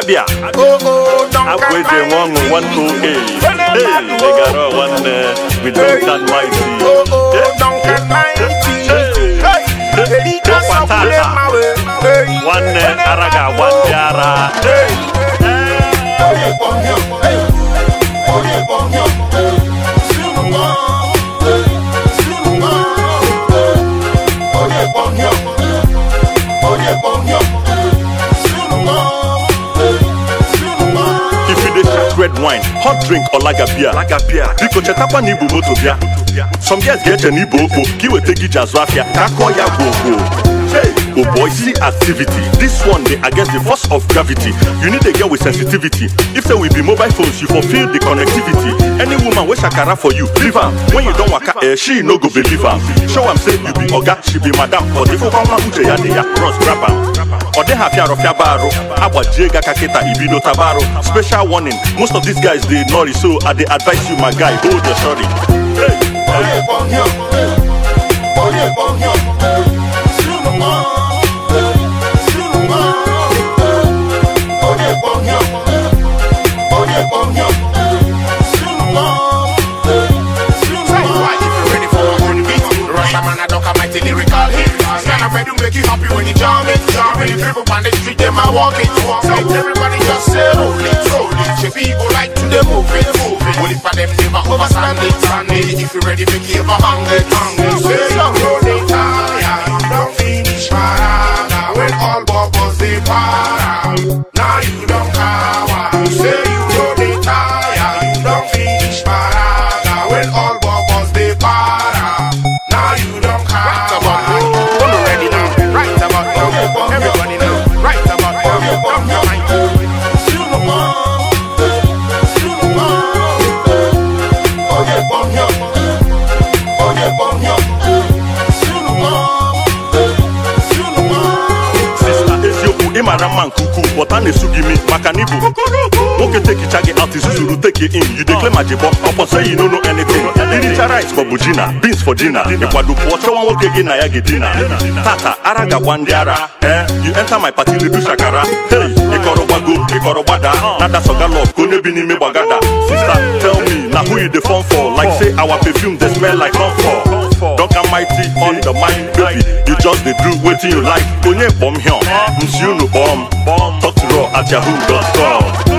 Abia. Halfway to 128. Hey, they got one with Duncan Mighty. Duncan Mighty. One Araga, one Yara. Red wine, hot drink or lager beer. Because chetapa ni bubo to bia. Some guys get a nibo, kiwe teki jazwafia, kakoya go. Hey, oh boy, see activity. This one they against the force of gravity. You need a girl with sensitivity. If there will be mobile phones, you fulfill the connectivity. Any woman wish shakara for you, leave her. When you don't waka, she no go believe her. Show am say you be oga, she be madam. Or if you come uche ya de ya cross grab am. Or they have your baro, Abba Jega Kaketa Ibido Tabaro. Special warning, most of these guys they naughty, so I they advise you, my guy, hold your shorty. Make you happy when you jam it. When you dribble on the street, them I walk it. Everybody just say roll it. If people like to they move it. Well, if I them never overstand it. If you ready, make you ever hang it. Say you don't tire, you don't finish para. When all bubbles they para, now you don't cower. Say you don't tire, you don't finish para. When all bubbles they para, now you don't cower. Everybody know, right about Duncan Mighty. Sister Ezioku, Imaraman Kuku, but I sugi me, Makanibu. Okay, take it, out is Zulu, take it in. You declare my jebo, upon say you don't know anything. Iricha rice for Bujina, beans for dinner. Ekwadu pocho one woke again, Nayagi dinner. Tata, Araga Wandiara. You enter my party, they do shakara. Hey, Ekorobada, Nada Sogalo, Konebini me Bagada. Sister, tell me, now who you the phone for? Like say our perfume, they smell like comfort. Duncan Mighty on the mind, baby. You just they do waiting you like. Onye Kpom here, you no bomb. Talk to raw at yahoo.com.